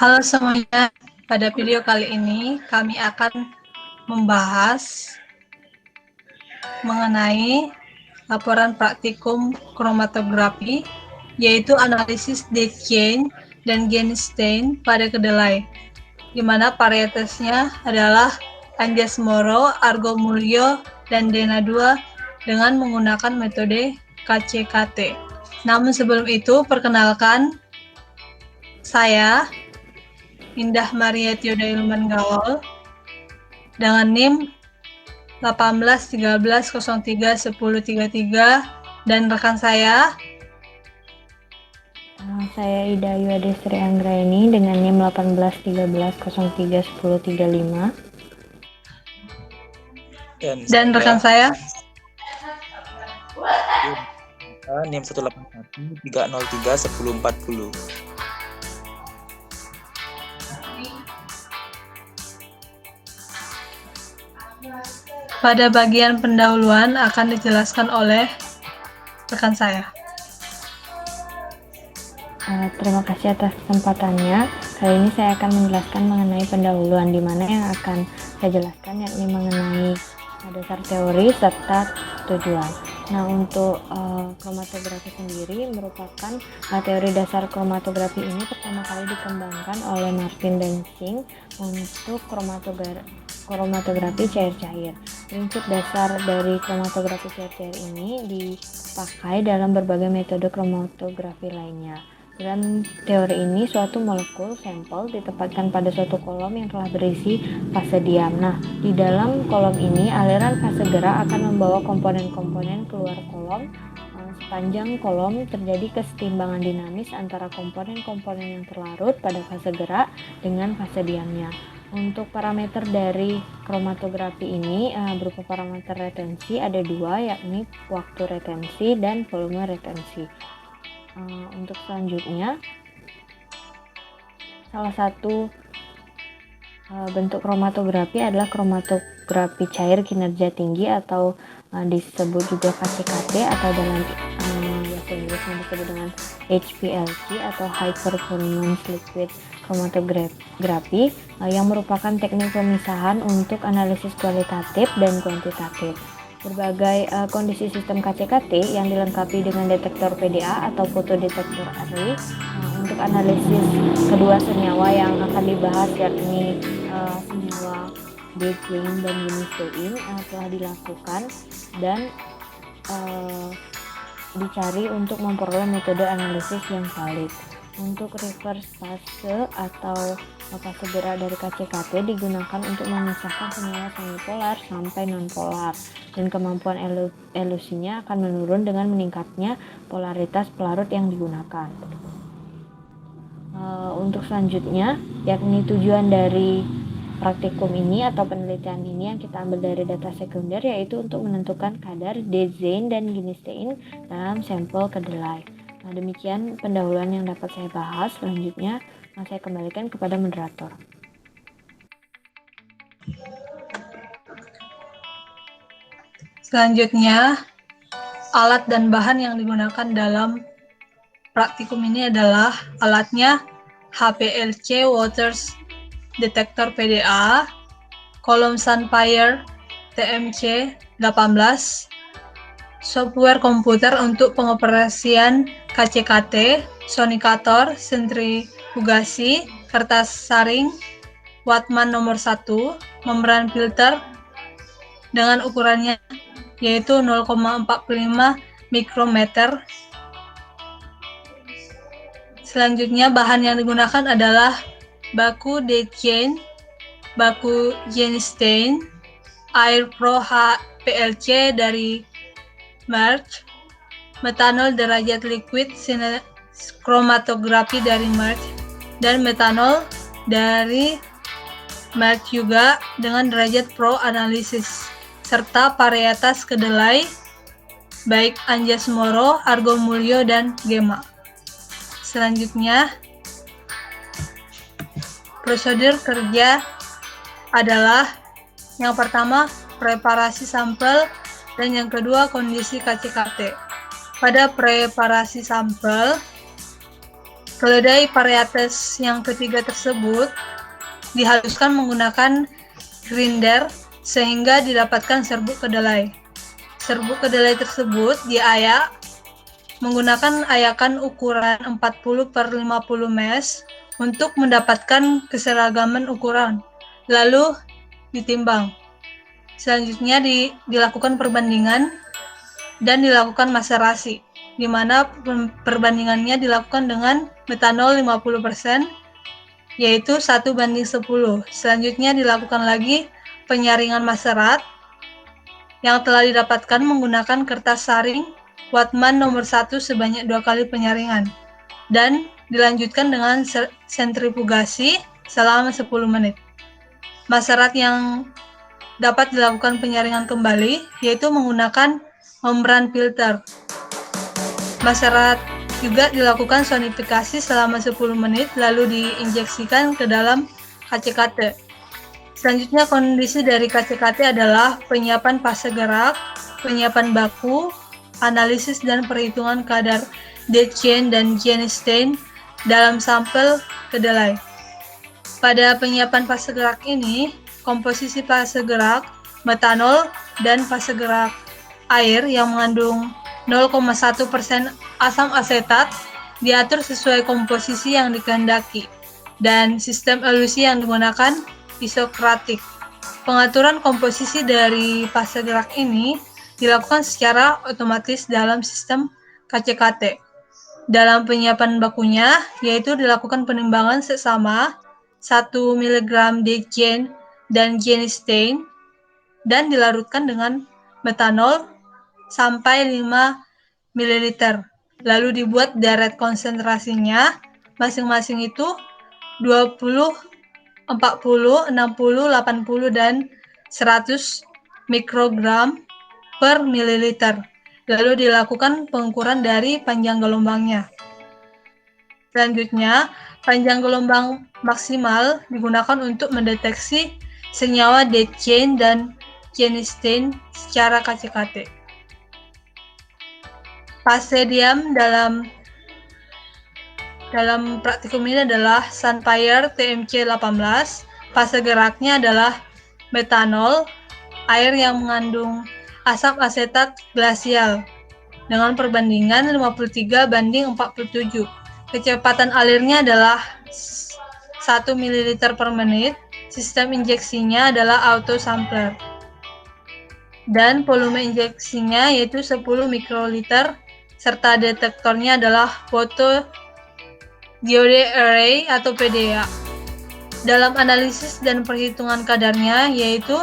Halo semuanya, pada video kali ini kami akan membahas mengenai laporan praktikum kromatografi, yaitu analisis Dechien dan Genstein pada kedelai, di mana varietasnya adalah Anjasmoro, Argo Mulyo, dan Dena 2 dengan menggunakan metode KCKT. Namun sebelum itu, perkenalkan saya Indah Maria Tioda Ilman Gawal dengan NIM 1813031033 dan rekan saya Ida Yuadestri Anggraini dengan NIM 1813031035 dan rekan saya NIM 1813031040. Pada bagian pendahuluan akan dijelaskan oleh rekan saya. Terima kasih atas kesempatannya. Kali ini saya akan menjelaskan mengenai pendahuluan, di mana yang akan saya jelaskan yakni mengenai dasar teori serta tujuan. Nah, untuk kromatografi sendiri merupakan teori dasar kromatografi ini pertama kali dikembangkan oleh Martin Dancing untuk kromatografi cair-cair. Prinsip dasar dari kromatografi cair-cair ini dipakai dalam berbagai metode kromatografi lainnya. Dalam teori ini, suatu molekul sampel ditempatkan pada suatu kolom yang telah berisi fase diam. Nah, di dalam kolom ini, aliran fase gerak akan membawa komponen-komponen keluar kolom. Sepanjang kolom terjadi kesetimbangan dinamis antara komponen-komponen yang terlarut pada fase gerak dengan fase diamnya. Untuk parameter dari kromatografi ini berupa parameter retensi ada dua, yakni waktu retensi dan volume retensi. Untuk selanjutnya, salah satu bentuk kromatografi adalah kromatografi cair kinerja tinggi atau disebut juga KCKT atau dalam bahasa Inggris disebut dengan HPLC atau High Performance Liquid Chromatography yang merupakan teknik pemisahan untuk analisis kualitatif dan kuantitatif. Berbagai kondisi sistem KCKT yang dilengkapi dengan detektor PDA atau fotodetektor array untuk analisis kedua senyawa yang akan dibahas yakni senyawa Dechien dan Genstein telah dilakukan dan dicari untuk memperoleh metode analisis yang valid. Untuk reverse fase atau fase gerak dari KCKT digunakan untuk memisahkan senyawa semipolar sampai nonpolar, dan kemampuan elusinya akan menurun dengan meningkatnya polaritas pelarut yang digunakan. Untuk selanjutnya, yakni tujuan dari praktikum ini atau penelitian ini yang kita ambil dari data sekunder, yaitu untuk menentukan kadar Dechien dan Genstein dalam sampel kedelai. Nah, demikian pendahuluan yang dapat saya bahas. Selanjutnya, saya kembalikan kepada moderator. Selanjutnya, alat dan bahan yang digunakan dalam praktikum ini adalah alatnya HPLC Water Detector PDA, kolom Sunfire TMC 18, software komputer untuk pengoperasian KCKT, sonikator, sentrifugasi, kertas saring, Wattman nomor 1, membran filter dengan ukurannya yaitu 0,45 mikrometer. Selanjutnya, bahan yang digunakan adalah baku Dechien, baku Genstein, air Pro HPLC dari Merck, metanol derajat liquid kromatografi dari Merck, dan metanol dari Merck juga dengan derajat Pro analisis, serta varietas kedelai baik Anjasmoro, Argo Mulyo, dan Gema. Selanjutnya, prosedur kerja adalah yang pertama preparasi sampel dan yang kedua kondisi KCKT. pada preparasi sampel, keledai varietas yang ketiga tersebut dihaluskan menggunakan grinder sehingga didapatkan serbuk kedelai. Serbuk kedelai tersebut diayak menggunakan ayakan ukuran 40/50 mesh untuk mendapatkan keseragaman ukuran, lalu ditimbang. Selanjutnya dilakukan perbandingan dan dilakukan maserasi, di mana perbandingannya dilakukan dengan metanol 50%, yaitu 1:10. Selanjutnya dilakukan lagi penyaringan maserat yang telah didapatkan menggunakan kertas saring Wattmann nomor 1 sebanyak 2 kali penyaringan, dan dilanjutkan dengan sentrifugasi selama 10 menit. Maserat yang dapat dilakukan penyaringan kembali yaitu menggunakan membran filter. Maserat juga dilakukan sonifikasi selama 10 menit lalu diinjeksikan ke dalam KCKT. Selanjutnya kondisi dari KCKT adalah penyiapan fase gerak, penyiapan baku, analisis dan perhitungan kadar dead chain dan genistein dalam sampel kedelai. Pada penyiapan fase gerak ini, komposisi fase gerak metanol dan fase gerak air yang mengandung 0,1% asam asetat diatur sesuai komposisi yang dikehendaki, dan sistem elusi yang digunakan isokratik. Pengaturan komposisi dari fase gerak ini dilakukan secara otomatis dalam sistem KCKT. Dalam penyiapan bakunya, yaitu dilakukan penimbangan seksama 1 mg dechain dan genistein dan dilarutkan dengan metanol sampai 5 ml. Lalu dibuat deret konsentrasinya masing-masing itu 20, 40, 60, 80, dan 100 mikrogram per mililiter. Lalu dilakukan pengukuran dari panjang gelombangnya. Selanjutnya, panjang gelombang maksimal digunakan untuk mendeteksi senyawa dead chain dan genistein secara KCKT. Fase diam dalam praktikum ini adalah Sunfire TMC 18. Fase geraknya adalah metanol, air yang mengandung asam asetat glasial dengan perbandingan 53:47. Kecepatan alirnya adalah 1 ml per menit. Sistem injeksinya adalah auto sampler. Dan volume injeksinya yaitu 10 mikroliter serta detektornya adalah photo diode array atau PDA. Dalam analisis dan perhitungan kadarnya yaitu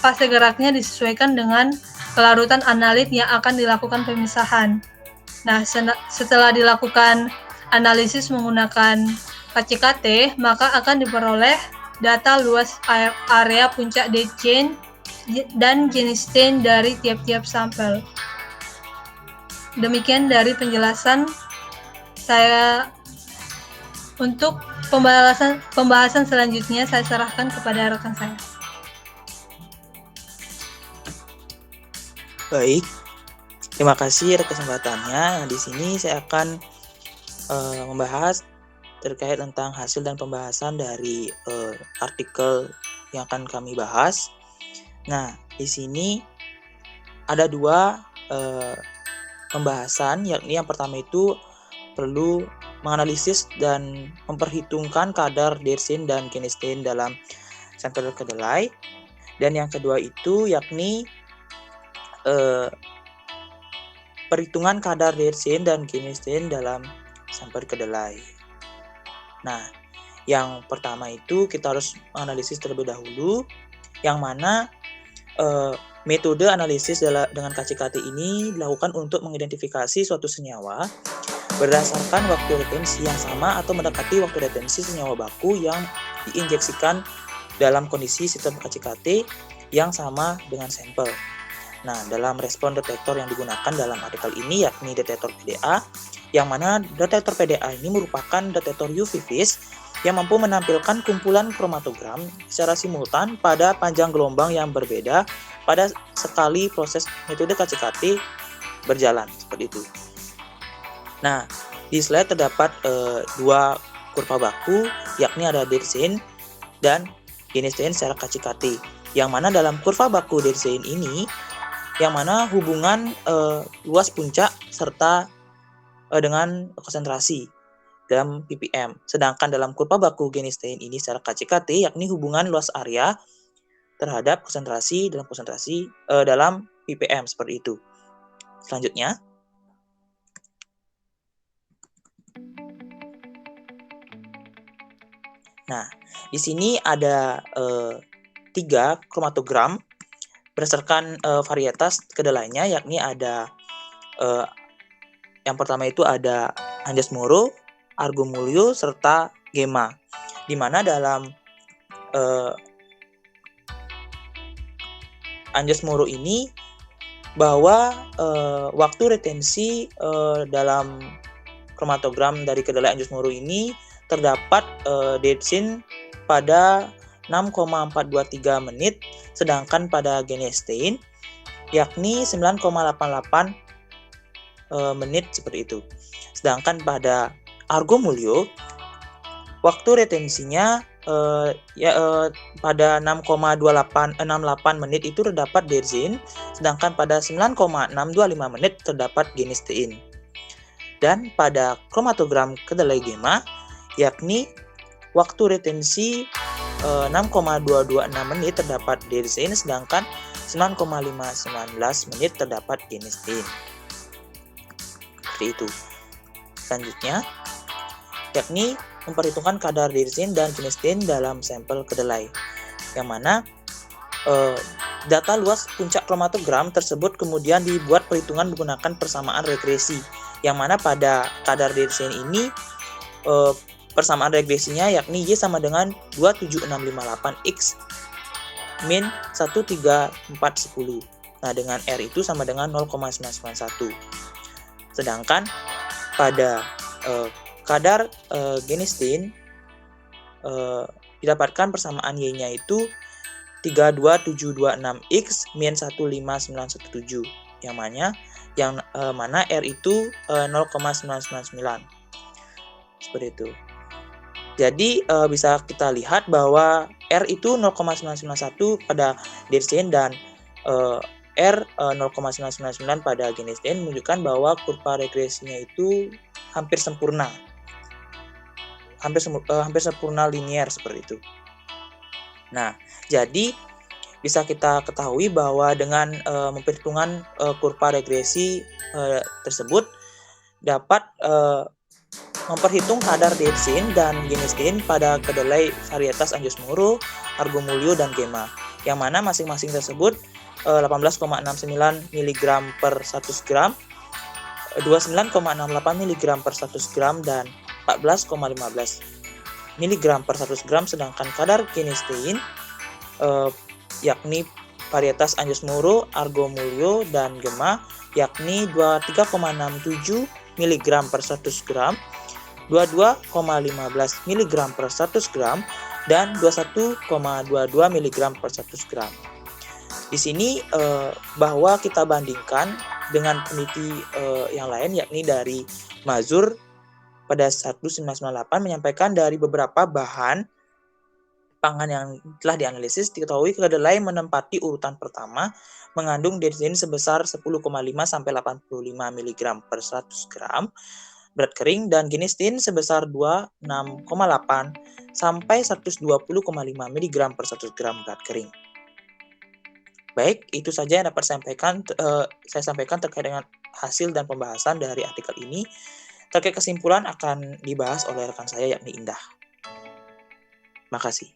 fase geraknya disesuaikan dengan kelarutan analit yang akan dilakukan pemisahan. Nah, setelah dilakukan analisis menggunakan KCKT, maka akan diperoleh data luas area puncak dead chain dan genistein dari tiap-tiap sampel. Demikian dari penjelasan saya. Untuk pembahasan selanjutnya saya serahkan kepada rekan saya. Baik, terima kasih atas kesempatannya. Di sini saya akan membahas terkait tentang hasil dan pembahasan dari artikel yang akan kami bahas. Nah, di sini ada dua pembahasan, yakni yang pertama itu perlu menganalisis dan memperhitungkan kadar dead-chain dan genistein dalam sampel kedelai, dan yang kedua itu yakni perhitungan kadar dead-chain dan genistein dalam sampel kedelai. Nah, yang pertama itu kita harus menganalisis terlebih dahulu, yang mana metode analisis dengan KCKT ini dilakukan untuk mengidentifikasi suatu senyawa berdasarkan waktu retensi yang sama atau mendekati waktu retensi senyawa baku yang diinjeksikan dalam kondisi sistem KCKT yang sama dengan sampel. Nah, dalam respon detektor yang digunakan dalam artikel ini yakni detektor PDA, yang mana detektor PDA ini merupakan detektor UV vis yang mampu menampilkan kumpulan kromatogram secara simultan pada panjang gelombang yang berbeda pada sekali proses metode KCKT berjalan, seperti itu. Nah, di slide terdapat dua kurva baku, yakni ada Dirsen dan Genestein secara kacikati. Yang mana dalam kurva baku Dirsen ini, yang mana hubungan luas puncak serta dengan konsentrasi dalam ppm. Sedangkan dalam kurva baku Genestein ini secara kacikati, yakni hubungan luas area terhadap konsentrasi dalam ppm, seperti itu. Selanjutnya, nah, di sini ada 3 kromatogram berdasarkan varietas kedelainya, yakni ada yang pertama itu ada Anjas Moro, Argo Mulyo, serta Gema. Di mana dalam Anjas Moro ini bahwa waktu retensi dalam kromatogram dari kedelai Anjas Moro ini terdapat Dirsen pada 6,423 menit, sedangkan pada Genestein yakni 9,88 menit, seperti itu. Sedangkan pada Argo Mulyo waktu retensinya pada 6,68 menit itu terdapat Dirsen, sedangkan pada 9,625 menit terdapat Genestein. Dan pada kromatogram kedelai Gema yakni waktu retensi 6,226 menit terdapat Dirsen, sedangkan 9,519 menit terdapat Genestein. Seperti itu. Selanjutnya, yakni memperhitungkan kadar Dirsen dan Genestein dalam sampel kedelai, yang mana data luas puncak kromatogram tersebut kemudian dibuat perhitungan menggunakan persamaan regresi, yang mana pada kadar Dirsen ini persamaan regresinya yakni Y sama dengan 27658X min 13410. Nah, dengan R itu sama dengan 0,991. Sedangkan pada kadar Genestein didapatkan persamaan Y-nya itu 32726X min 15917, yang mana R itu 0,999. Seperti itu. Jadi bisa kita lihat bahwa R itu 0,991 pada Dirsen dan R 0,999 pada Genestein, menunjukkan bahwa kurva regresinya itu hampir sempurna. Hampir sempurna linier, seperti itu. Nah, jadi bisa kita ketahui bahwa dengan memperhitungkan kurva regresi tersebut dapat memperhitung kadar Dirsen dan Genestein pada kedelai varietas Anjas Moro, Argo Mulyo, dan Gema, yang mana masing-masing tersebut 18,69 mg per 100 gram, 29,68 mg per 100 gram, dan 14,15 mg per 100 gram. Sedangkan kadar Genestein yakni varietas Anjas Moro, Argo Mulyo, dan Gema yakni 23,67 mg per 100 gram, 22,15 mg per 100 gram, dan 21,22 mg per 100 gram. Di sini bahwa kita bandingkan dengan peneliti yang lain, yakni dari Mazur pada 1998 menyampaikan dari beberapa bahan pangan yang telah dianalisis, diketahui kedelai menempati urutan pertama mengandung Dirsen sebesar 10,5 sampai 85 mg per 100 gram berat kering, dan Genestein sebesar 26,8 sampai 120,5 mg per 100 gram berat kering. Baik, itu saja yang dapat saya sampaikan terkait dengan hasil dan pembahasan dari artikel ini. Terkait kesimpulan akan dibahas oleh rekan saya, yakni Indah. Makasih.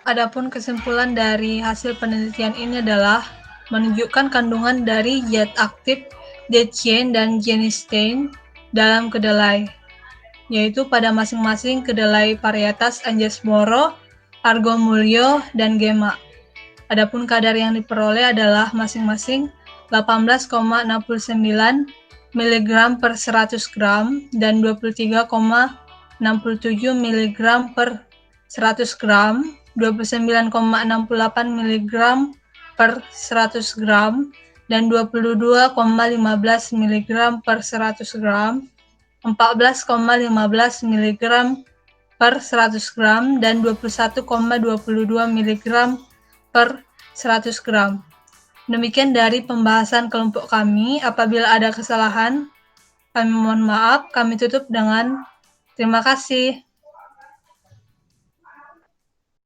Adapun kesimpulan dari hasil penelitian ini adalah menunjukkan kandungan dari zat aktif Dirsen dan Genestein dalam kedelai, yaitu pada masing-masing kedelai varietas Anjas Moro, Argo Mulyo, dan Gema. Adapun kadar yang diperoleh adalah masing-masing 18,69 mg per 100 gram dan 23,67 mg per 100 gram, 29,68 mg per 100 gram, dan 22,15 mg per 100 gram, 14,15 mg per 100 gram, dan 21,22 mg per 100 gram. Demikian dari pembahasan kelompok kami. Apabila ada kesalahan, kami mohon maaf. Kami tutup dengan terima kasih.